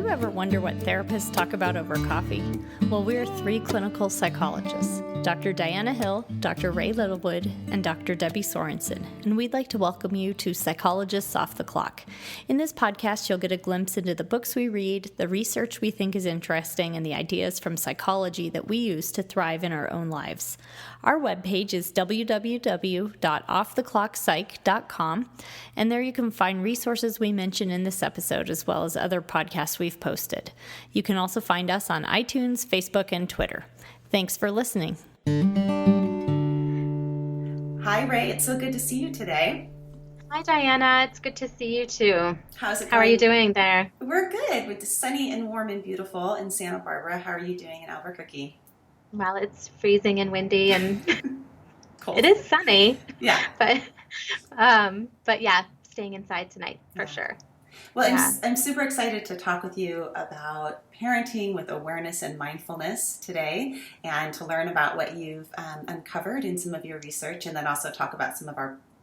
ever wonder what therapists talk about over coffee? Well, we're three clinical psychologists, Dr. Diana Hill, Dr. Rae Littlewood, and Dr. Debbie Sorensen, and we'd like to welcome you to Psychologists Off the Clock. In this podcast, you'll get a glimpse into the books we read, the research we think is interesting, and the ideas from psychology that we use to thrive in our own lives. Our webpage is www.offtheclockpsych.com, and there you can find resources we mention in this episode, as well as other podcasts we've posted. You can also find us on iTunes, Facebook, and Twitter. Thanks for listening. Hi, Rae. It's so good to see you today. Hi, Diana. It's good to see you too. How's it going? How are you doing there? We're good. It's sunny and warm and beautiful in Santa Barbara. How are you doing in Albuquerque? Well, it's freezing and windy and Cold. It is sunny. Yeah. But yeah, staying inside tonight for sure. Well, Yeah. I'm super excited to talk with you about parenting with awareness and mindfulness today, and to learn about what you've uncovered in some of your research, and then also talk about some of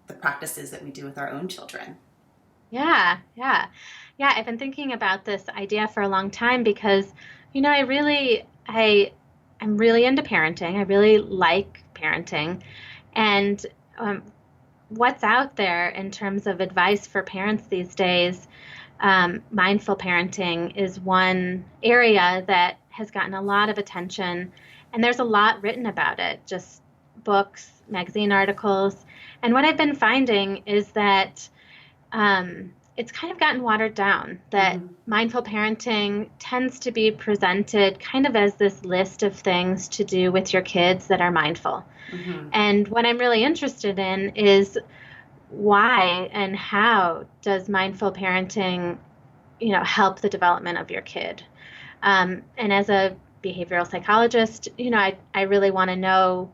the practices that we do with our own children. Yeah. I've been thinking about this idea for a long time because, I'm really into parenting. I really like parenting, and what's out there in terms of advice for parents these days. Mindful parenting is one area that has gotten a lot of attention, and there's a lot written about it, just books, magazine articles. And what I've been finding is that it's kind of gotten watered down, that mindful parenting tends to be presented kind of as this list of things to do with your kids that are mindful. Mm-hmm. And what I'm really interested in is why and how does mindful parenting, help the development of your kid? And as a behavioral psychologist, I really want to know,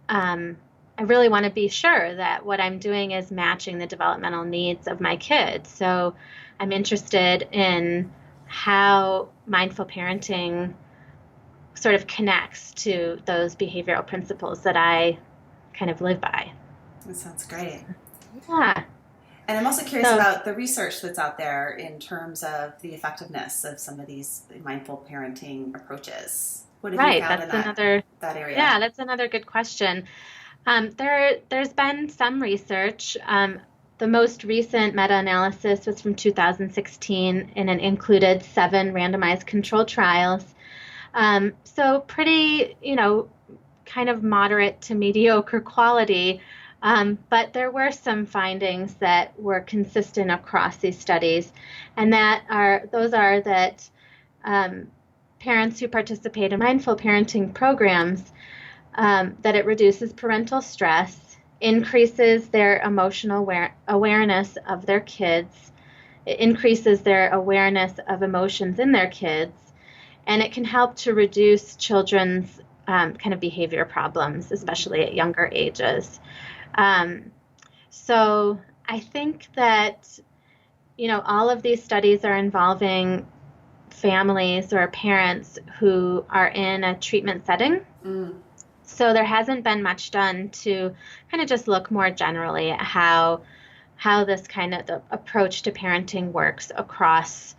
I really want to be sure that what I'm doing is matching the developmental needs of my kids. So I'm interested in how mindful parenting sort of connects to those behavioral principles that I kind of live by. That sounds great. Yeah. And I'm also curious about the research that's out there in terms of the effectiveness of some of these mindful parenting approaches. What have you found in that area? Yeah, that's another good question. There's been some research. The most recent meta-analysis was from 2016, and it included 7 randomized controlled trials. So pretty, kind of moderate to mediocre quality. But there were some findings that were consistent across these studies, and those are that parents who participate in mindful parenting programs, that it reduces parental stress, increases their emotional awareness of their kids, it increases their awareness of emotions in their kids, and it can help to reduce children's kind of behavior problems, especially at younger ages. So I think that, all of these studies are involving families or parents who are in a treatment setting. So there hasn't been much done to kind of just look more generally at how this kind of the approach to parenting works across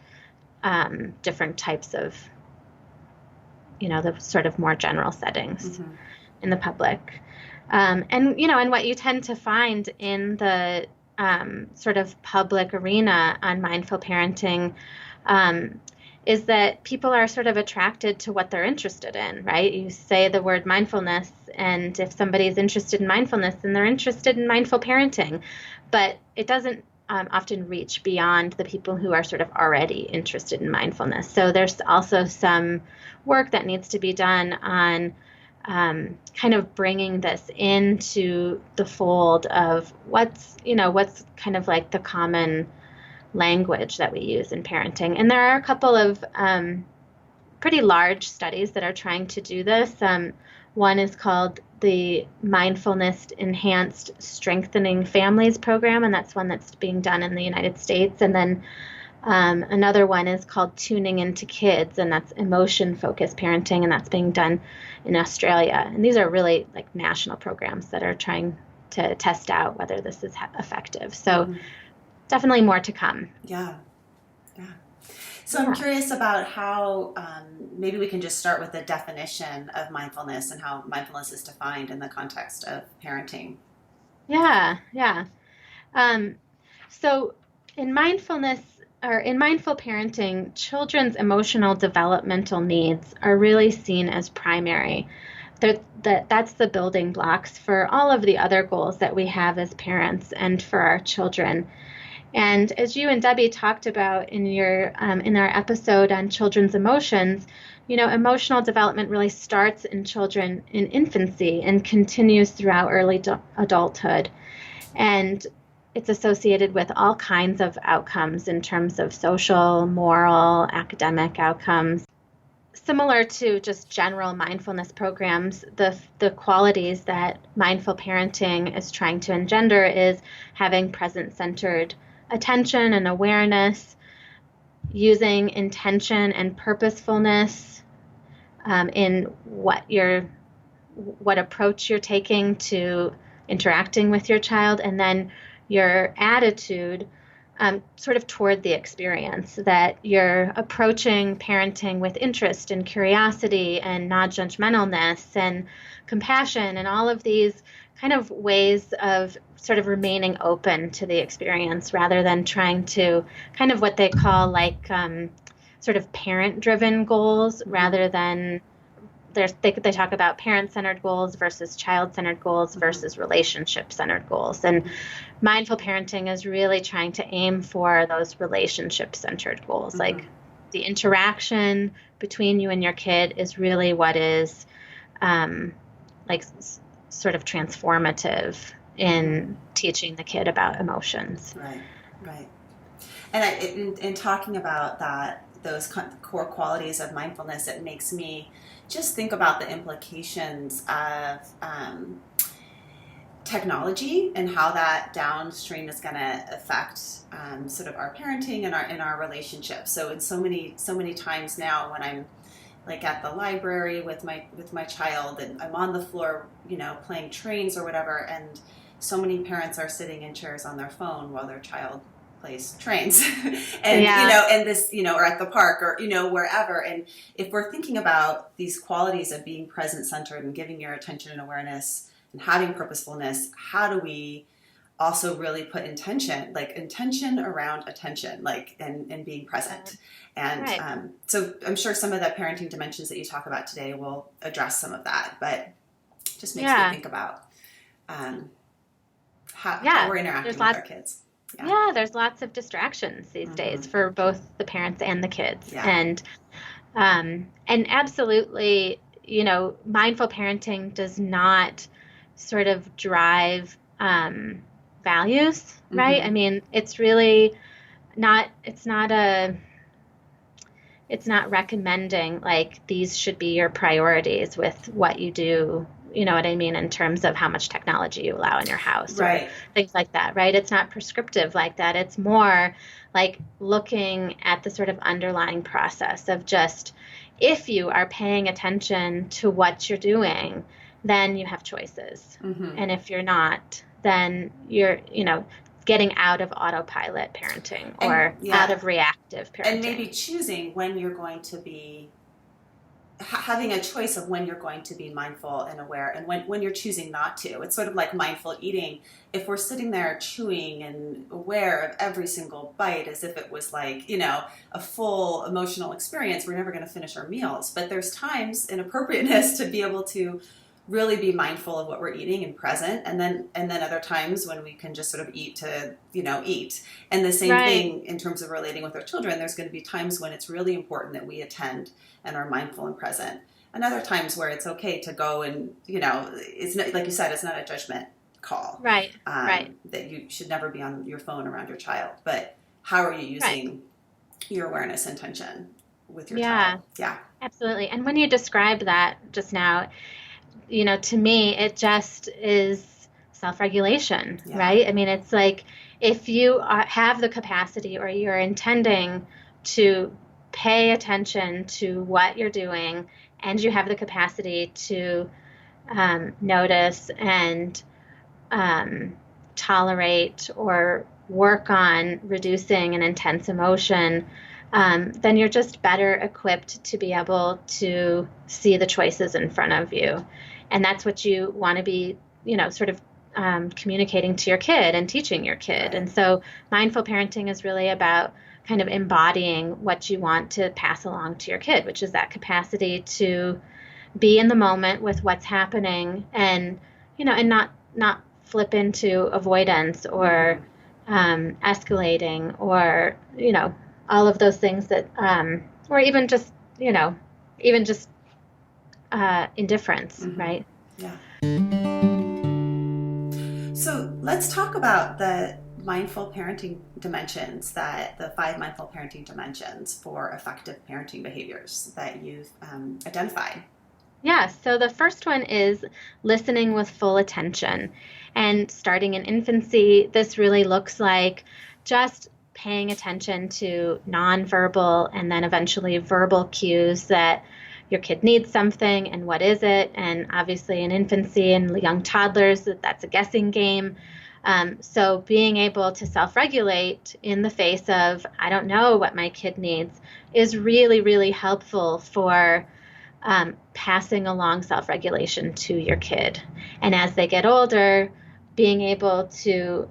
different types of, the sort of more general settings in the public. And what you tend to find in the sort of public arena on mindful parenting is that people are sort of attracted to what they're interested in, right? You say the word mindfulness, and if somebody's interested in mindfulness, then they're interested in mindful parenting. But it doesn't often reach beyond the people who are sort of already interested in mindfulness. So there's also some work that needs to be done on kind of bringing this into the fold of what's kind of like the common language that we use in parenting. And there are a couple of pretty large studies that are trying to do this. One is called the Mindfulness Enhanced Strengthening Families Program, and that's one that's being done in the United States. And then another one is called Tuning Into Kids, and that's emotion-focused parenting, and that's being done in Australia. And these are really like national programs that are trying to test out whether this is effective. So definitely more to come. Yeah. So I'm curious about how maybe we can just start with the definition of mindfulness and how mindfulness is defined in the context of parenting. Yeah. Um, so in mindfulness or in mindful parenting, children's emotional developmental needs are really seen as primary. That's the building blocks for all of the other goals that we have as parents and for our children. And as you and Debbie talked about in our episode on children's emotions, emotional development really starts in children in infancy and continues throughout early adulthood. And it's associated with all kinds of outcomes in terms of social, moral, academic outcomes. Similar to just general mindfulness programs, the qualities that mindful parenting is trying to engender is having present-centered attention and awareness, using intention and purposefulness in what approach you're taking to interacting with your child, and then your attitude sort of toward the experience, that you're approaching parenting with interest and curiosity and non-judgmentalness and compassion and all of these kind of ways of sort of remaining open to the experience rather than trying to kind of what they call like sort of parent-driven goals rather than they talk about parent-centered goals versus child-centered goals versus relationship-centered goals. And mindful parenting is really trying to aim for those relationship-centered goals. Like the interaction between you and your kid is really what is sort of transformative in teaching the kid about emotions. Right. And in talking about those core qualities of mindfulness, it makes me just think about the implications of technology and how that downstream is going to affect sort of our parenting and our relationships. So in so many times now when I'm like at the library with my child and I'm on the floor, playing trains or whatever, and so many parents are sitting in chairs on their phone while their child plays trains and and this or at the park or wherever. And if we're thinking about these qualities of being present centered and giving your attention and awareness and having purposefulness, how do we also really put intention around attention, and being present? And so I'm sure some of the parenting dimensions that you talk about today will address some of that, but just makes me think about how we're interacting with our kids. Yeah, there's lots of distractions these days for both the parents and the kids. And absolutely, mindful parenting does not sort of drive values, right? I mean, it's really not, it's not recommending like these should be your priorities with what you do. You know what I mean, in terms of how much technology you allow in your house or things like that, right? It's not prescriptive like that. It's more like looking at the sort of underlying process of just, if you are paying attention to what you're doing, then you have choices. And if you're not, then you're, getting out of autopilot parenting or out of reactive parenting. And maybe choosing when you're going to be having a choice of when you're going to be mindful and aware and when you're choosing not to. It's sort of like mindful eating. If we're sitting there chewing and aware of every single bite as if it was like, a full emotional experience, we're never going to finish our meals. But there's times in appropriateness to be able to really be mindful of what we're eating and present, and then other times when we can just sort of eat to eat. And the same thing in terms of relating with our children. There's going to be times when it's really important that we attend and are mindful and present, and other times where it's okay to go and it's not, like you said, it's not a judgment call, right that you should never be on your phone around your child, but how are you using your awareness and intention with your child? Absolutely. And when you described that just now, to me, it just is self-regulation, right? I mean, it's like if you have the capacity or you're intending to pay attention to what you're doing and you have the capacity to notice and tolerate or work on reducing an intense emotion, then you're just better equipped to be able to see the choices in front of you. And that's what you want to be, sort of communicating to your kid and teaching your kid. Right. And so mindful parenting is really about kind of embodying what you want to pass along to your kid, which is that capacity to be in the moment with what's happening and, and not flip into avoidance or escalating or, all of those things that, or even just, indifference, Mm-hmm. right? Yeah. So let's talk about the mindful parenting dimensions, the 5 mindful parenting dimensions for effective parenting behaviors that you've identified. Yeah, so the first one is listening with full attention. And starting in infancy, this really looks like just paying attention to nonverbal and then eventually verbal cues that your kid needs something and what is it. And obviously in infancy and young toddlers, that's a guessing game. So being able to self-regulate in the face of, I don't know what my kid needs, is really, really helpful for passing along self-regulation to your kid. And as they get older, being able to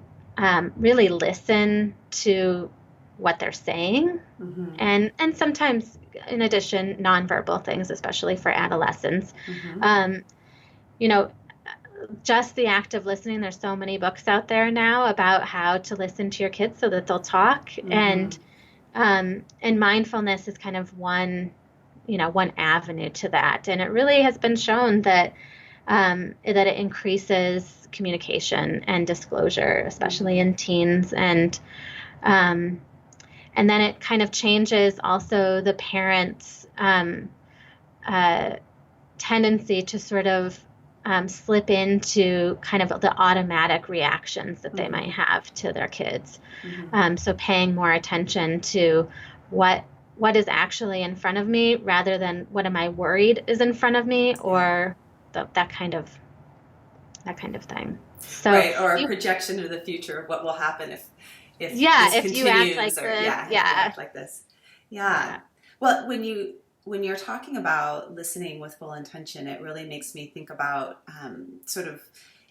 really listen to what they're saying, Mm-hmm. and sometimes, in addition, nonverbal things, especially for adolescents. Mm-hmm. Just the act of listening. There's so many books out there now about how to listen to your kids so that they'll talk, Mm-hmm. and mindfulness is kind of one avenue to that. And it really has been shown that it increases communication and disclosure, especially in teens. And then it kind of changes also the parents' tendency to sort of slip into kind of the automatic reactions that they might have to their kids. Mm-hmm. So paying more attention to what is actually in front of me rather than what am I worried is in front of me, or that kind of thing. So right, or a projection of the future of what will happen if this if continues, you act like or this, if you act like this. Yeah. Well, when you're talking about listening with full intention, it really makes me think about sort of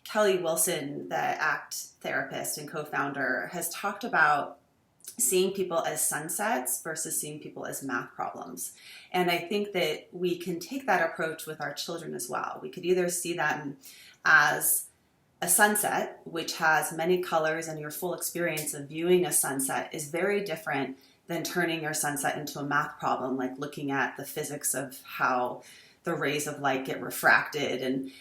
Kelly Wilson, the ACT therapist and co-founder, has talked about seeing people as sunsets versus seeing people as math problems. And I think that we can take that approach with our children as well. We could either see them as a sunset, which has many colors, and your full experience of viewing a sunset is very different than turning your sunset into a math problem, like looking at the physics of how the rays of light get refracted. And,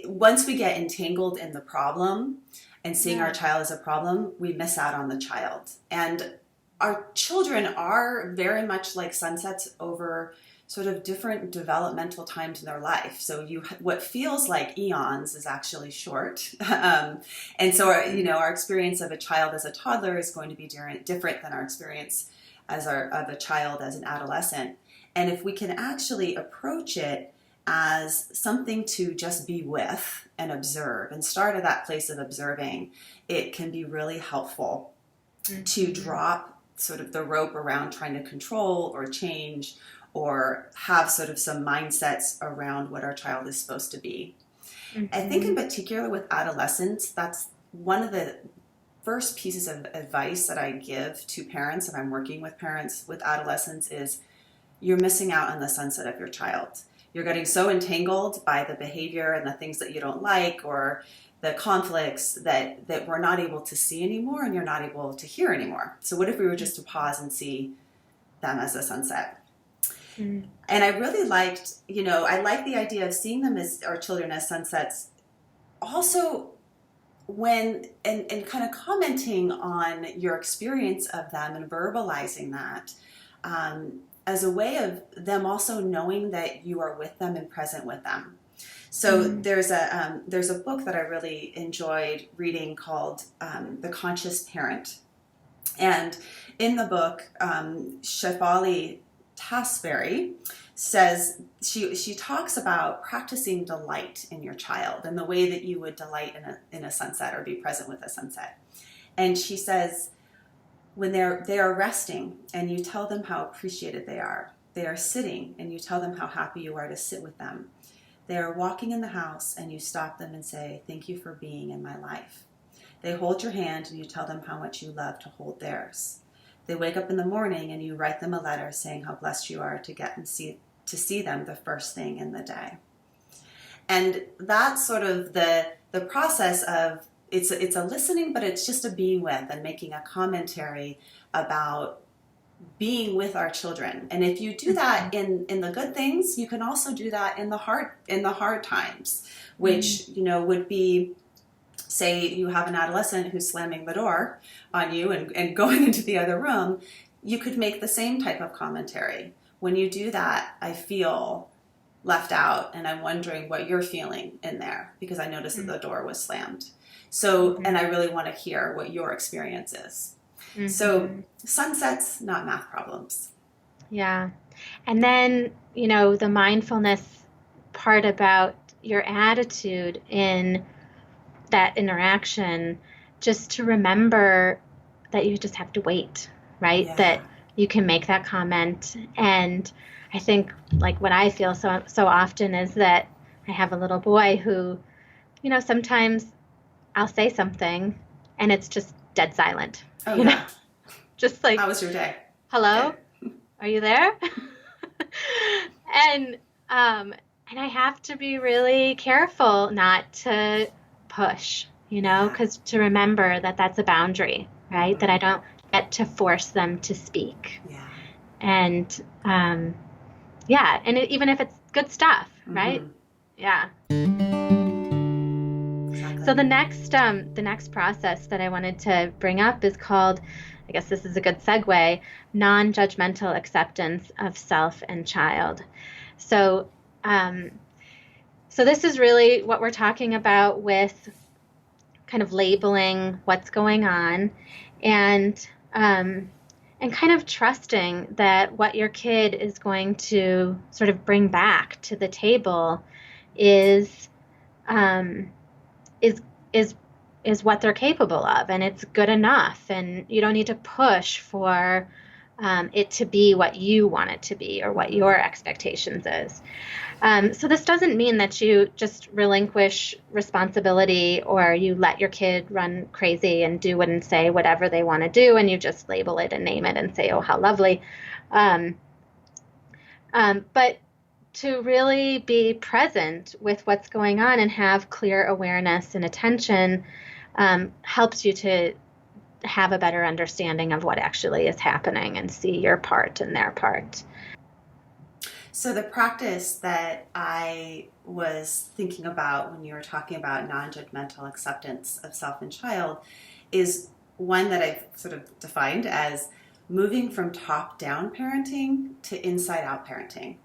once we get entangled in the problem and seeing our child as a problem, we miss out on the child. And our children are very much like sunsets over sort of different developmental times in their life. So what feels like eons is actually short. And so, our experience of a child as a toddler is going to be different than our experience of a child as an adolescent. And if we can actually approach it as something to just be with and observe and start at that place of observing, it can be really helpful to drop sort of the rope around trying to control or change or have sort of some mindsets around what our child is supposed to be. I think in particular with adolescents, that's one of the first pieces of advice that I give to parents, and I'm working with parents with adolescents, is you're missing out on the sunset of your child. You're getting so entangled by the behavior and the things that you don't like or the conflicts that we're not able to see anymore and you're not able to hear anymore. So what if we were just to pause and see them as a sunset? And I really liked, I like the idea of seeing them as our children as sunsets. Also, when and kind of commenting on your experience of them and verbalizing that as a way of them also knowing that you are with them and present with them. So there's a book that I really enjoyed reading called The Conscious Parent. And in the book, Shefali Tasbury says she talks about practicing delight in your child and the way that you would delight in a sunset or be present with a sunset. And she says, when they are resting and you tell them how appreciated they are. They are sitting and you tell them how happy you are to sit with them. They are walking in the house and you stop them and say, thank you for being in my life. They hold your hand and you tell them how much you love to hold theirs. They wake up in the morning and you write them a letter saying how blessed you are to get and to see them the first thing in the day. And that's sort of the process of, it's a listening, but it's just a being with and making a commentary about being with our children. And if you do that in the good things, you can also do that in the hard times, which, would be, say you have an adolescent who's slamming the door on you and going into the other room, you could make the same type of commentary. When you do that, I feel left out and I'm wondering what you're feeling in there because I noticed that the door was slammed. So, and I really want to hear what your experience is. So sunsets, not math problems. Yeah. And then, the mindfulness part about your attitude in that interaction, just to remember that you just have to wait, right? Yeah. That you can make that comment. And I think like what I feel so often is that I have a little boy who, sometimes I'll say something and it's just dead silent. Oh, yeah. Just like, how was your day? Hello? Good. Are you there? And I have to be really careful not to push, because to remember that that's a boundary, right? That I don't get to force them to speak. Yeah. And even if it's good stuff, right? Yeah. Exactly. So the next process that I wanted to bring up is called, I guess this is a good segue, non-judgmental acceptance of self and child. So this is really what we're talking about with kind of labeling what's going on and kind of trusting that what your kid is going to sort of bring back to the table is what they're capable of, and it's good enough, and you don't need to push for it to be what you want it to be or what your expectations is. So this doesn't mean that you just relinquish responsibility or you let your kid run crazy and do and say whatever they want to do and you just label it and name it and say, oh, how lovely. But to really be present with what's going on and have clear awareness and attention helps you to have a better understanding of what actually is happening and see your part and their part. So the practice that I was thinking about when you were talking about non-judgmental acceptance of self and child is one that I've sort of defined as moving from top-down parenting to inside-out parenting.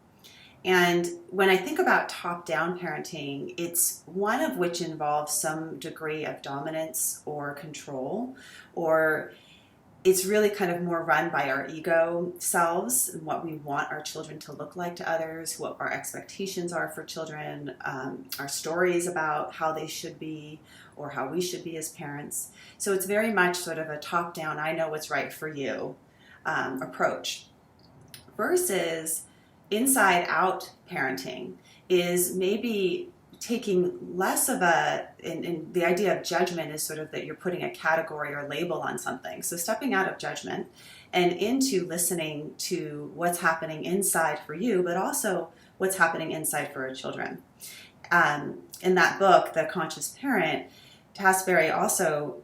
And when I think about top-down parenting, it's one of which involves some degree of dominance or control, or it's really kind of more run by our ego selves and what we want our children to look like to others, what our expectations are for children, our stories about how they should be or how we should be as parents. So it's very much sort of a top-down, I know what's right for you approach, versus inside-out parenting is maybe taking less of and the idea of judgment is sort of that you're putting a category or label on something. So stepping out of judgment and into listening to what's happening inside for you, but also what's happening inside for our children. In that book, The Conscious Parent, Tasbury also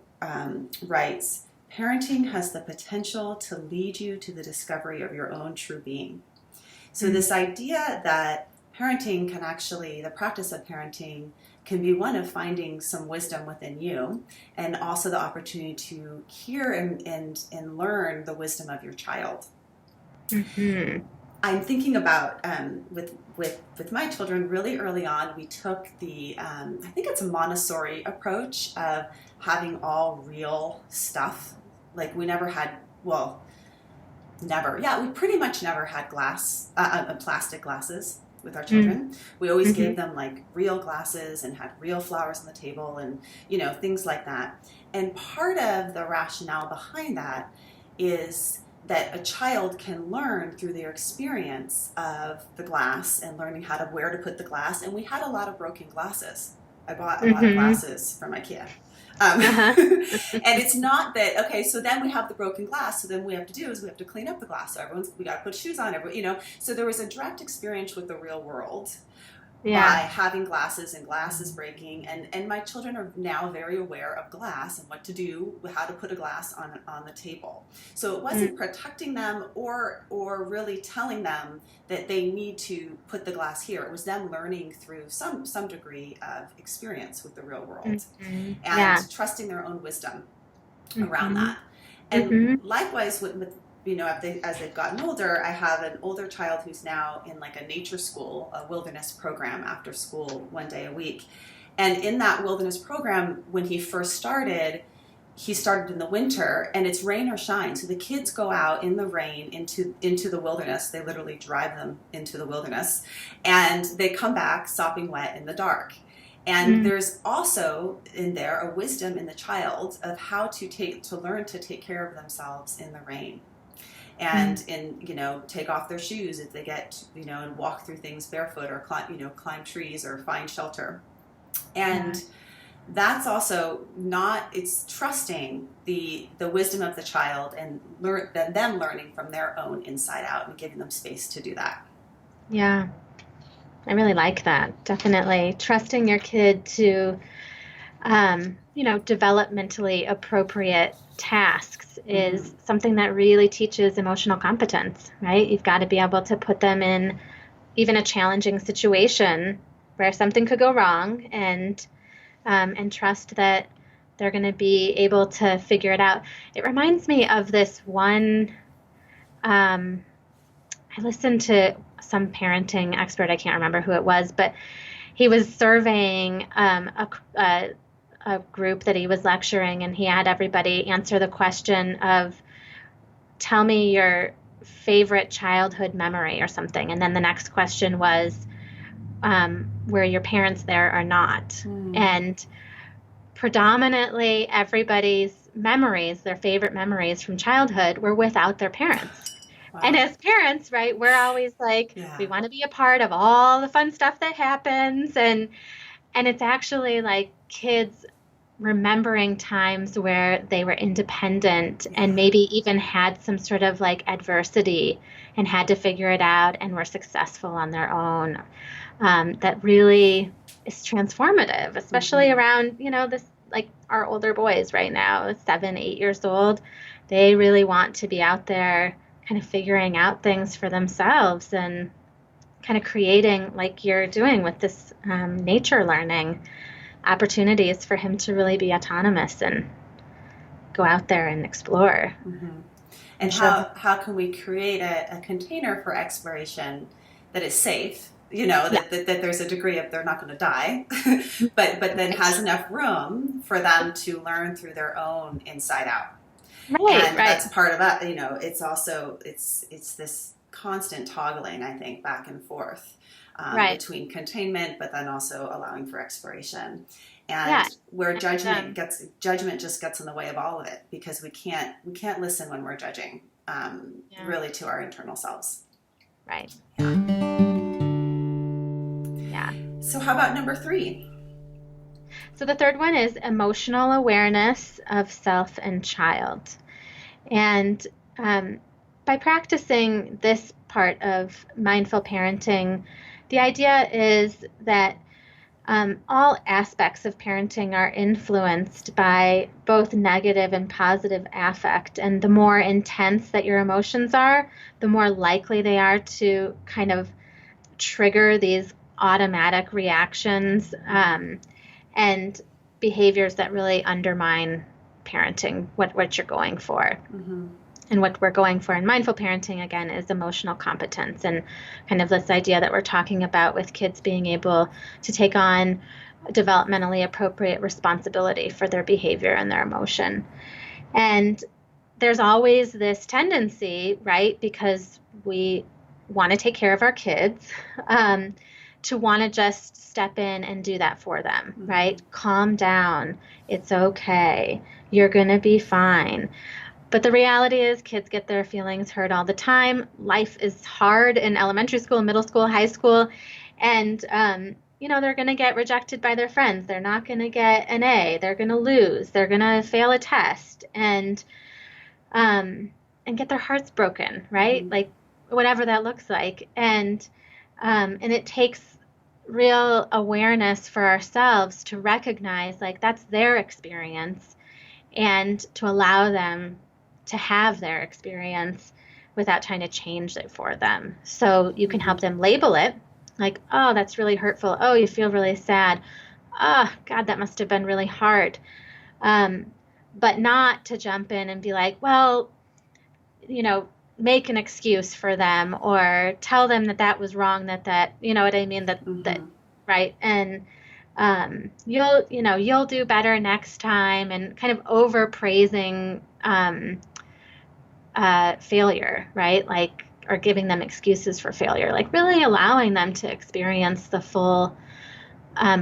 writes, parenting has the potential to lead you to the discovery of your own true being. So this idea that parenting can actually, the practice of parenting can be one of finding some wisdom within you and also the opportunity to hear and learn the wisdom of your child. Mm-hmm. I'm thinking about, with my children, really early on, we took the, I think it's a Montessori approach of having all real stuff. Like we never had, we pretty much never had plastic glasses with our children. We always gave them like real glasses and had real flowers on the table and, things like that. And part of the rationale behind that is that a child can learn through their experience of the glass and learning where to put the glass. And we had a lot of broken glasses. I bought a lot of glasses from IKEA. And it's not that, okay, so then we have the broken glass, so then what we have to do is we have to clean up the glass. So we got to put shoes on, so there was a direct experience with the real world by having glasses and glasses breaking. And my children are now very aware of glass and what to do, how to put a glass on the table. So it wasn't protecting them or really telling them that they need to put the glass here. It was them learning through some degree of experience with the real world and trusting their own wisdom around that. And likewise with as they've gotten older, I have an older child who's now in like a nature school, a wilderness program after school 1 day a week. And in that wilderness program, when he first started, he started in the winter, and it's rain or shine. So the kids go out in the rain into the wilderness. They literally drive them into the wilderness, and they come back sopping wet in the dark. And there's also in there a wisdom in the child of how to learn to take care of themselves in the rain. And take off their shoes if they get, and walk through things barefoot or climb trees or find shelter. And that's also it's trusting the wisdom of the child and them learning from their own inside out and giving them space to do that. Yeah, I really like that. Definitely trusting your kid to, developmentally appropriate tasks is something that really teaches emotional competence, right? You've got to be able to put them in even a challenging situation where something could go wrong and trust that they're going to be able to figure it out. It reminds me of this one, I listened to some parenting expert, I can't remember who it was, but he was surveying a group that he was lecturing, and he had everybody answer the question of, tell me your favorite childhood memory or something. And then the next question was, were your parents there or not? And predominantly everybody's memories, their favorite memories from childhood, were without their parents. Wow. And as parents, right, we're always like, we want to be a part of all the fun stuff that happens. And it's actually like kids remembering times where they were independent and maybe even had some sort of like adversity and had to figure it out and were successful on their own. That really is transformative, especially around, this, like our older boys right now, 7, 8 years old. They really want to be out there kind of figuring out things for themselves and kind of creating, like you're doing with this nature learning, opportunities for him to really be autonomous and go out there and explore. And how can we create a container for exploration that is safe, that there's a degree of they're not going to die, but then has enough room for them to learn through their own inside out. And that's part of it. It's also, it's this constant toggling, I think, back and forth. Between containment, but then also allowing for exploration, and where judgment just gets in the way of all of it, because we can't listen when we're judging, really, to our internal selves. Right. So how about number 3? So the third one is emotional awareness of self and child, and by practicing this part of mindful parenting, the idea is that all aspects of parenting are influenced by both negative and positive affect. And the more intense that your emotions are, the more likely they are to kind of trigger these automatic reactions and behaviors that really undermine parenting, what you're going for. And what we're going for in mindful parenting, again, is emotional competence, and kind of this idea that we're talking about with kids being able to take on developmentally appropriate responsibility for their behavior and their emotion. And there's always this tendency, right, because we want to take care of our kids, to want to just step in and do that for them, right? Calm down. It's okay. You're going to be fine. But the reality is kids get their feelings hurt all the time. Life is hard in elementary school, middle school, high school. And, they're going to get rejected by their friends. They're not going to get an A. They're going to lose. They're going to fail a test and get their hearts broken, right? Mm-hmm. Like whatever that looks like. And it takes real awareness for ourselves to recognize like that's their experience and to allow them to have their experience without trying to change it for them. So you can help them label it like, oh, that's really hurtful. Oh, you feel really sad. Oh, God, that must have been really hard. But not to jump in and be like, well, make an excuse for them or tell them that was wrong, that, you know what I mean? That, right. And, you'll do better next time, and kind of overpraising, failure, right? Like, or giving them excuses for failure, like really allowing them to experience the full,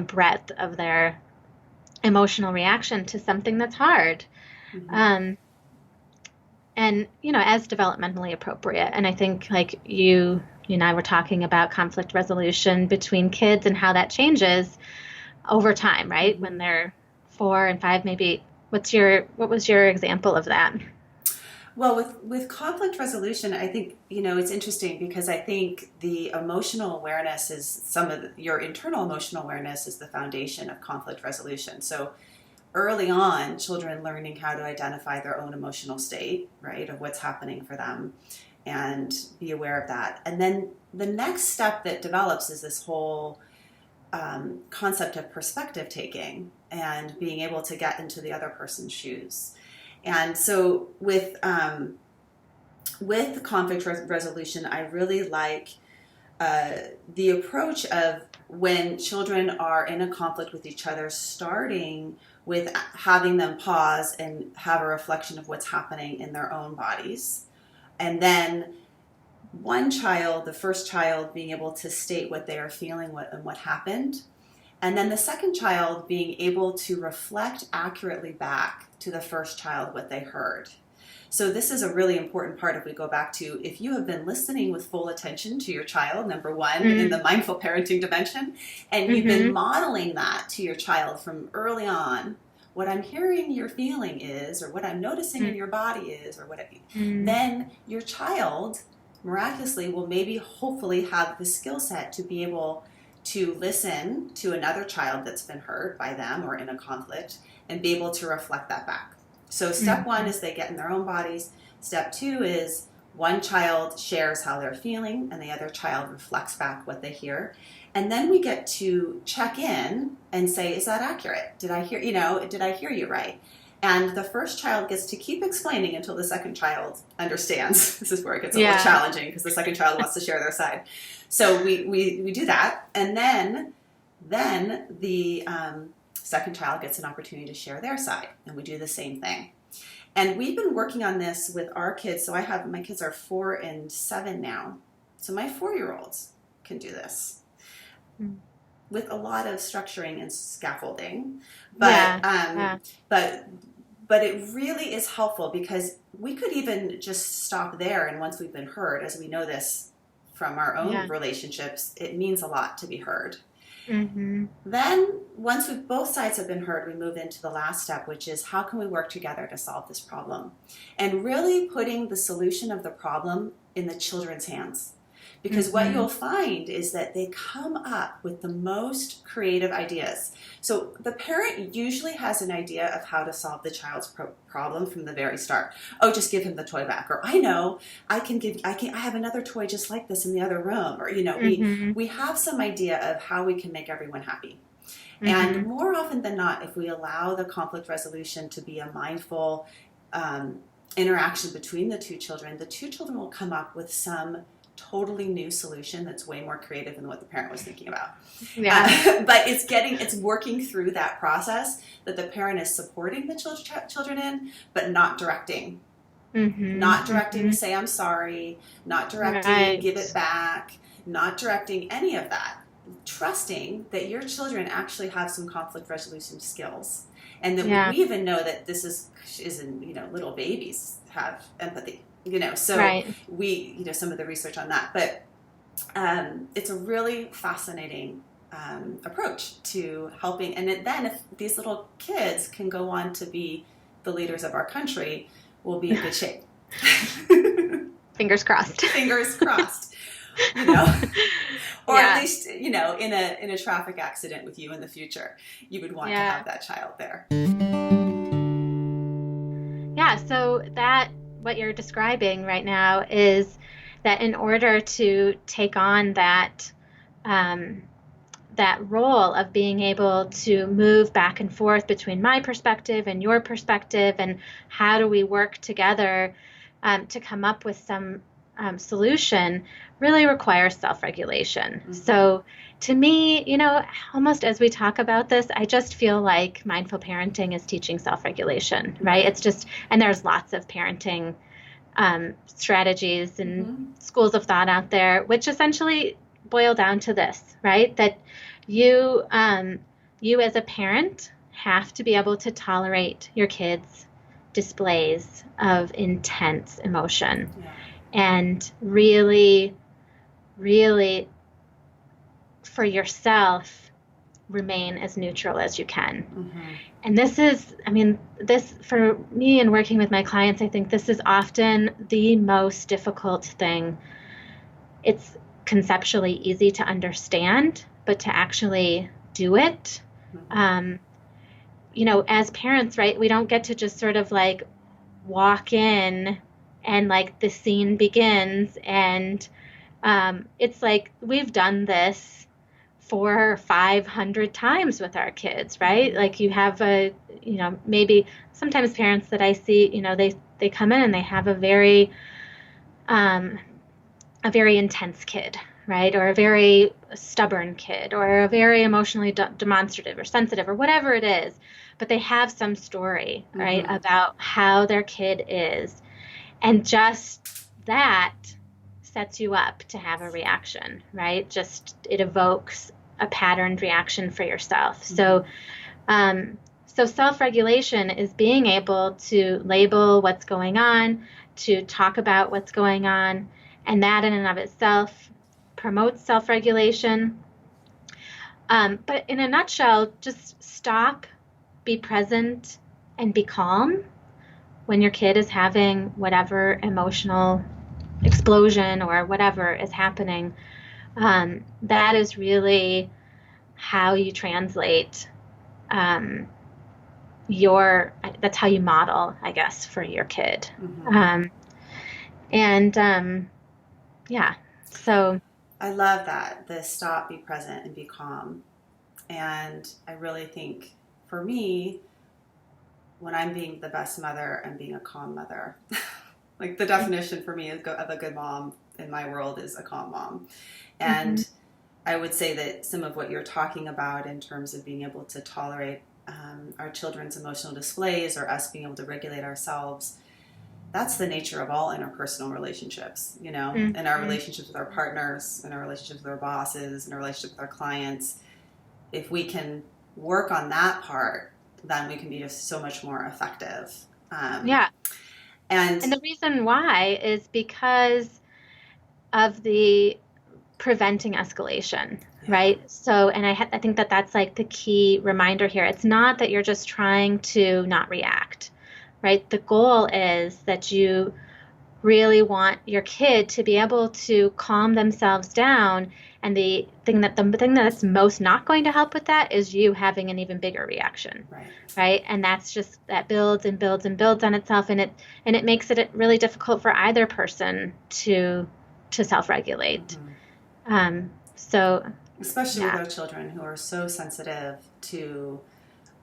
breadth of their emotional reaction to something that's hard. And, as developmentally appropriate. And I think like you and I were talking about conflict resolution between kids and how that changes over time, right? When they're 4 and 5, maybe. What was your example of that? Well, with conflict resolution, I think, it's interesting because I think the emotional awareness is your internal emotional awareness is the foundation of conflict resolution. So early on, children learning how to identify their own emotional state, right, of what's happening for them and be aware of that. And then the next step that develops is this whole concept of perspective taking and being able to get into the other person's shoes. And so with conflict resolution, I really like the approach of when children are in a conflict with each other, starting with having them pause and have a reflection of what's happening in their own bodies. And then the first child, being able to state what they are feeling and what happened. And then the second child being able to reflect accurately back to the first child what they heard. So this is a really important part if we go back to, if you have been listening with full attention to your child, number one, in the mindful parenting dimension, and you've been modeling that to your child from early on, what I'm hearing you're feeling is, or what I'm noticing in your body is, or whatever, then your child miraculously will hopefully have the skill set to be able to listen to another child that's been hurt by them or in a conflict and be able to reflect that back. So step one is they get in their own bodies. Step two is one child shares how they're feeling and the other child reflects back what they hear. And then we get to check in and say, is that accurate? Did I hear you right? And the first child gets to keep explaining until the second child understands. This is where it gets a little challenging because the second child wants to share their side. So we do that. And then the second child gets an opportunity to share their side. And we do the same thing. And we've been working on this with our kids. So my kids are 4 and 7 now. So my 4-year-olds can do this with a lot of structuring and scaffolding. But it really is helpful because we could even just stop there. And once we've been heard, as we know this from our own relationships, it means a lot to be heard. Then once both sides have been heard, we move into the last step, which is how can we work together to solve this problem? And really putting the solution of the problem in the children's hands. Because what you'll find is that they come up with the most creative ideas. So the parent usually has an idea of how to solve the child's problem from the very start. Oh, just give him the toy back. Or I know, I have another toy just like this in the other room. Or, we have some idea of how we can make everyone happy. And more often than not, if we allow the conflict resolution to be a mindful interaction between the two children will come up with some totally new solution that's way more creative than what the parent was thinking about. But it's working through that process that the parent is supporting the children in, but not directing. Not directing to say I'm sorry, not directing give it back, not directing any of that. Trusting that your children actually have some conflict resolution skills And then Yeah. we even know that this isn't, little babies have empathy, so Right. we, some of the research on that, but it's a really fascinating approach to helping. And then if these little kids can go on to be the leaders of our country, we'll be in good shape. Fingers crossed. Fingers crossed. Or Yeah. at least, in a traffic accident with you in the future, you would want to have that child there. Yeah, so what you're describing right now is that in order to take on that role of being able to move back and forth between my perspective and your perspective, and how do we work together to come up with some solution, really requires self-regulation. Mm-hmm. So to me, almost as we talk about this, I just feel like mindful parenting is teaching self-regulation, right? It's just, and there's lots of parenting strategies and schools of thought out there, which essentially boil down to this, right? That you as a parent have to be able to tolerate your kids' displays of intense emotion, and really, really, for yourself, remain as neutral as you can. Mm-hmm. And this for me in working with my clients, I think this is often the most difficult thing. It's conceptually easy to understand, but to actually do it, as parents, right, we don't get to just sort of like walk in and like the scene begins, and it's like we've done this 400 or 500 times with our kids, right? Like you have maybe sometimes parents that I see, they come in and they have a very intense kid, right? Or a very stubborn kid, or a very emotionally demonstrative or sensitive, or whatever it is. But they have some story, right, about how their kid is. And just that sets you up to have a reaction, right? Just it evokes a patterned reaction for yourself. So self-regulation is being able to label what's going on, to talk about what's going on, and that in and of itself promotes self-regulation. But in a nutshell, just stop, be present, and be calm when your kid is having whatever emotional explosion or whatever is happening. That is really how you translate that's how you model, I guess, for your kid. So I love that, the stop, be present, and be calm. And I really think for me, when I'm being the best mother, I'm being a calm mother. Like the definition for me of a good mom in my world is a calm mom. And I would say that some of what you're talking about in terms of being able to tolerate our children's emotional displays, or us being able to regulate ourselves, that's the nature of all interpersonal relationships, in our relationships with our partners, in our relationships with our bosses, in our relationship with our clients. If we can work on that part, then we can be just so much more effective. And the reason why is because of the preventing escalation, right? So, and I think that's like the key reminder here. It's not that you're just trying to not react, right? The goal is that you really want your kid to be able to calm themselves down. And the thing that's most not going to help with that is you having an even bigger reaction, right? And that builds and builds and builds on itself, and it makes it really difficult for either person to self-regulate. Especially with our children, who are so sensitive to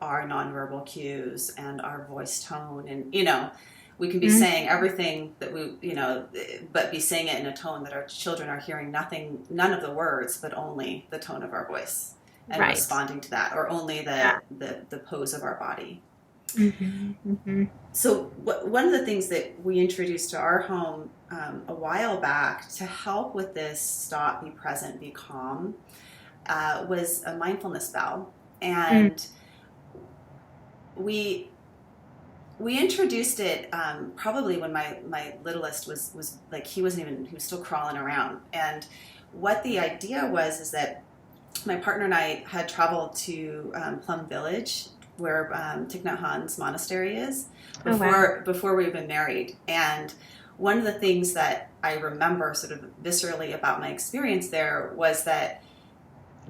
our nonverbal cues and our voice tone, and we can be saying everything that we, but be saying it in a tone that our children are hearing none of the words, but only the tone of our voice, and responding to that, or only the pose of our body. So one of the things that we introduced to our home a while back to help with this stop, be present, be calm, was a mindfulness bell. And we introduced it probably when my littlest was like, he was still crawling around. And what the idea was is that my partner and I had traveled to Plum Village, where Thich Nhat Hanh's monastery is, before we've been married. And one of the things that I remember sort of viscerally about my experience there was that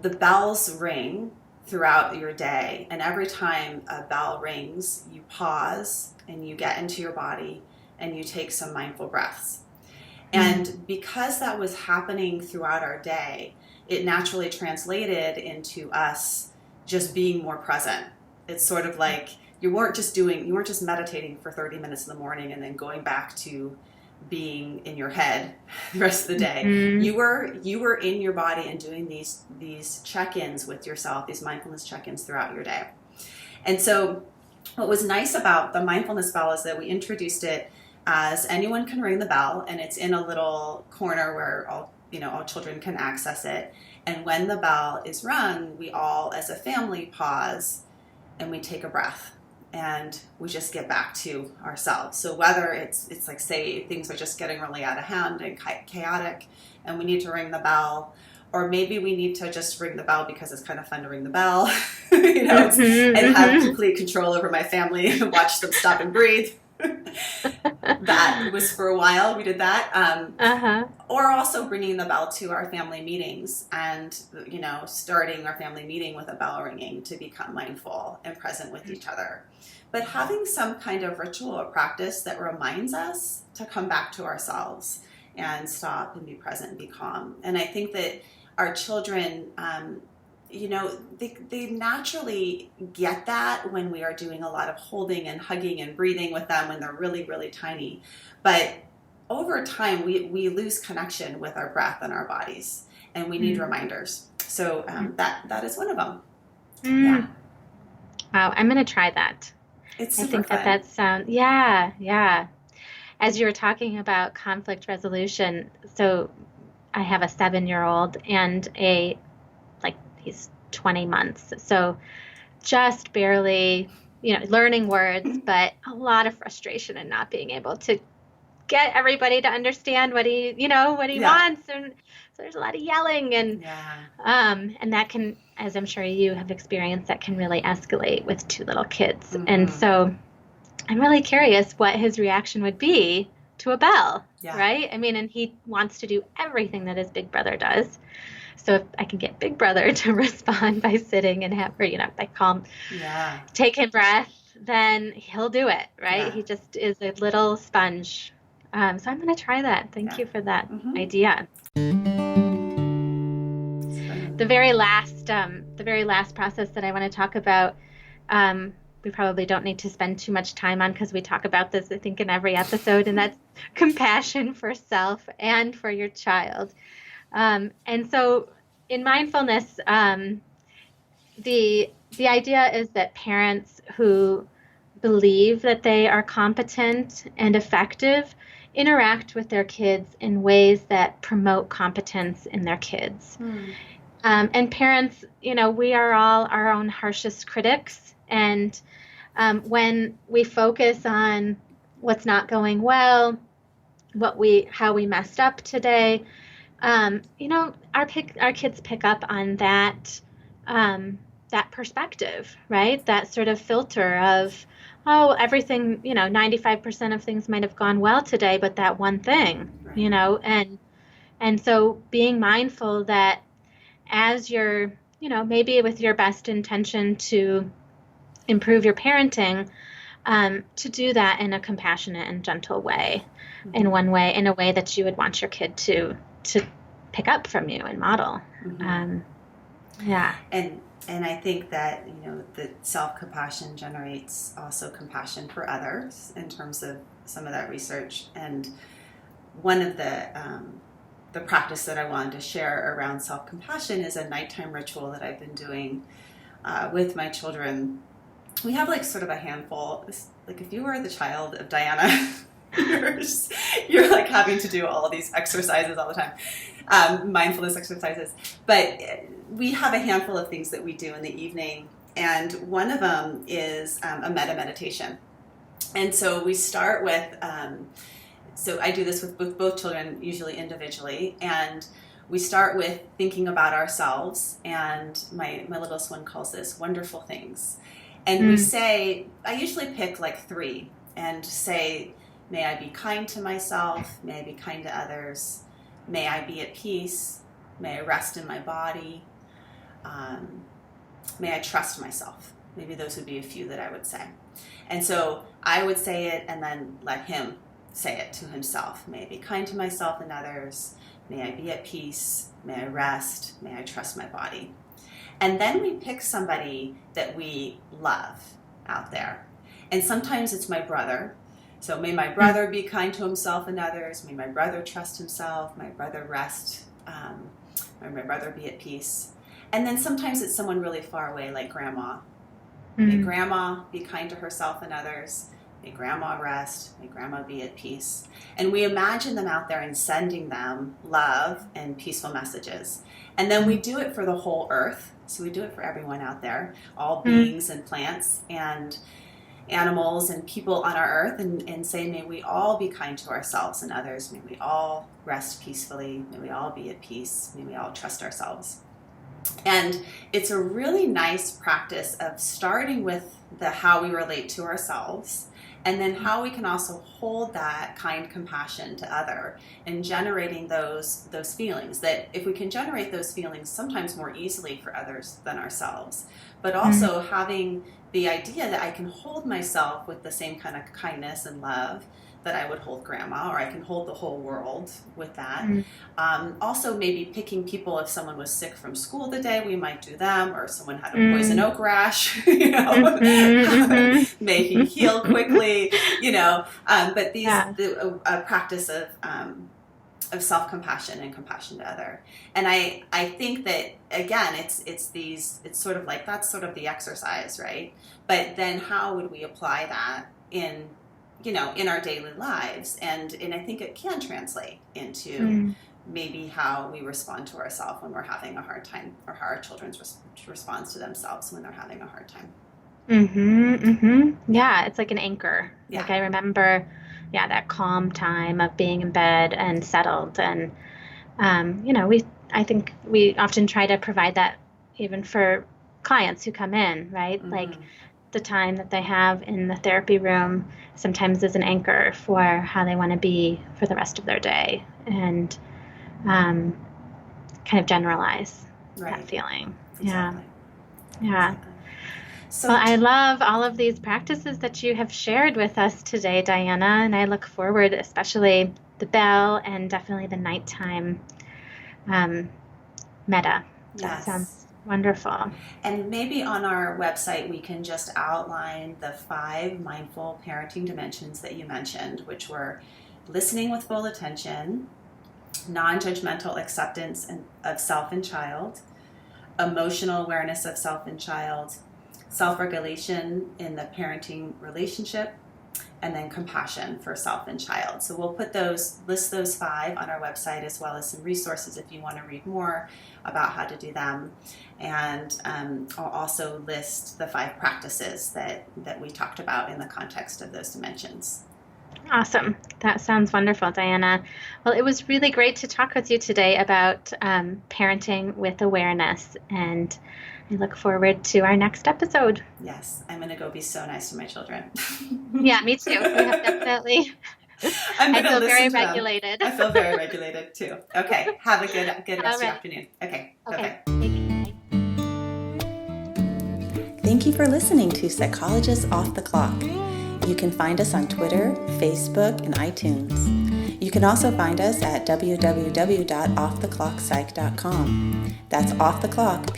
the bells ring throughout your day, and every time a bell rings, you pause and you get into your body and you take some mindful breaths. And because that was happening throughout our day, it naturally translated into us just being more present. It's sort of like you weren't just meditating for 30 minutes in the morning and then going back to being in your head the rest of the day. You were in your body and doing these check-ins with yourself, these mindfulness check-ins throughout your day. And so what was nice about the mindfulness bell is that we introduced it as anyone can ring the bell, and it's in a little corner where all children can access it. And when the bell is rung, we all as a family pause and we take a breath and we just get back to ourselves. So whether it's like, say things are just getting really out of hand and chaotic and we need to ring the bell, or maybe we need to just ring the bell because it's kind of fun to ring the bell, and have complete control over my family and watch them stop and breathe. That was for a while. We did that. Or also bringing the bell to our family meetings and, starting our family meeting with a bell ringing to become mindful and present with each other. But having some kind of ritual or practice that reminds us to come back to ourselves and stop and be present and be calm. And I think that our children, they naturally get that when we are doing a lot of holding and hugging and breathing with them when they're really, really tiny. But over time, we lose connection with our breath and our bodies, and we need reminders. So that is one of them. Yeah. Wow, I'm going to try that. It's I super think fun. that sounds, yeah. As you were talking about conflict resolution, so I have a 7-year-old and he's 20 months. So just barely, learning words, but a lot of frustration and not being able to get everybody to understand what he wants. And so there's a lot of yelling and that can, as I'm sure you have experienced, that can really escalate with 2 little kids. And so I'm really curious what his reaction would be to a bell, right? I mean, and he wants to do everything that his big brother does. So if I can get Big Brother to respond by sitting and by calm, taking breath, then he'll do it, right? He just is a little sponge. So I'm going to try that. Thank you for that idea. The very last process that I want to talk about, we probably don't need to spend too much time on because we talk about this, I think, in every episode, and that's compassion for self and for your child. And so in mindfulness, the idea is that parents who believe that they are competent and effective interact with their kids in ways that promote competence in their kids. And parents, we are all our own harshest critics. And when we focus on what's not going well, how we messed up today, our kids pick up on that perspective, right? That sort of filter of, everything, 95% of things might have gone well today, but that one thing, right. And so being mindful that as you're, maybe with your best intention to improve your parenting, to do that in a compassionate and gentle way, in a way that you would want your kid to pick up from you and model. And I think that, that self-compassion generates also compassion for others in terms of some of that research. And one of the practice that I wanted to share around self-compassion is a nighttime ritual that I've been doing with my children. We have sort of a handful, if you were the child of Diana, you're having to do all these exercises all the time, mindfulness exercises. But we have a handful of things that we do in the evening And one of them is a metta meditation. And so we start with, so I do this with both children, usually individually, and we start with thinking about ourselves, and my littlest one calls this wonderful things. And we say, I usually pick like 3 and say, may I be kind to myself, may I be kind to others, may I be at peace, may I rest in my body, may I trust myself. Maybe those would be a few that I would say. And so I would say it and then let him say it to himself. May I be kind to myself and others, may I be at peace, may I rest, may I trust my body. And then we pick somebody that we love out there. And sometimes it's my brother. So may my brother be kind to himself and others, may my brother trust himself, my brother rest, may my brother be at peace. And then sometimes it's someone really far away, like grandma. May grandma be kind to herself and others. May grandma rest. May grandma be at peace. And we imagine them out there and sending them love and peaceful messages. And then we do it for the whole earth. So we do it for everyone out there, all beings and plants and animals and people on our earth, and say, may we all be kind to ourselves and others. May we all rest peacefully. May we all be at peace. May we all trust ourselves. And it's a really nice practice of starting with the how we relate to ourselves, and then how we can also hold that kind compassion to other, and generating those feelings. That if we can generate those feelings sometimes more easily for others than ourselves, but also having the idea that I can hold myself with the same kind of kindness and love that I would hold grandma, or I can hold the whole world with that. Also maybe picking people, if someone was sick from school the day, we might do them, or someone had a poison oak rash, may he heal quickly, but these, a practice of self-compassion and compassion to other. And I think that, again, it's sort of like, that's sort of the exercise, right? But then how would we apply that in our daily lives? And I think it can translate into maybe how we respond to ourselves when we're having a hard time, or how our children responds to themselves when they're having a hard time. Yeah, it's like an anchor. Yeah. Like I remember, that calm time of being in bed and settled. And, I think we often try to provide that even for clients who come in, right? Like the time that they have in the therapy room sometimes is an anchor for how they want to be for the rest of their day, and kind of generalize that feeling. Exactly. Yeah. Exactly. So Well, I love all of these practices that you have shared with us today, Diana, and I look forward, especially the bell and definitely the nighttime metta. That sounds wonderful. And maybe on our website we can just outline the 5 mindful parenting dimensions that you mentioned, which were listening with full attention, non-judgmental acceptance of self and child, emotional awareness of self and child, self-regulation in the parenting relationship, and then compassion for self and child. So we'll list those 5 on our website, as well as some resources if you want to read more about how to do them. And I'll also list the 5 practices that we talked about in the context of those dimensions. Awesome. That sounds wonderful, Diana. Well, it was really great to talk with you today about parenting with awareness, and I look forward to our next episode. Yes, I'm going to go be so nice to my children. Yeah, me too. We have definitely. I feel very regulated. I feel very regulated too. Okay, have a good rest of your afternoon. Okay, bye-bye. Thank you for listening to Psychologists Off the Clock. You can find us on Twitter, Facebook, and iTunes. You can also find us at www.offtheclockpsych.com. That's offtheclock,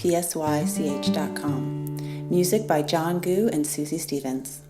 psych.com. Music by John Gu and Susie Stevens.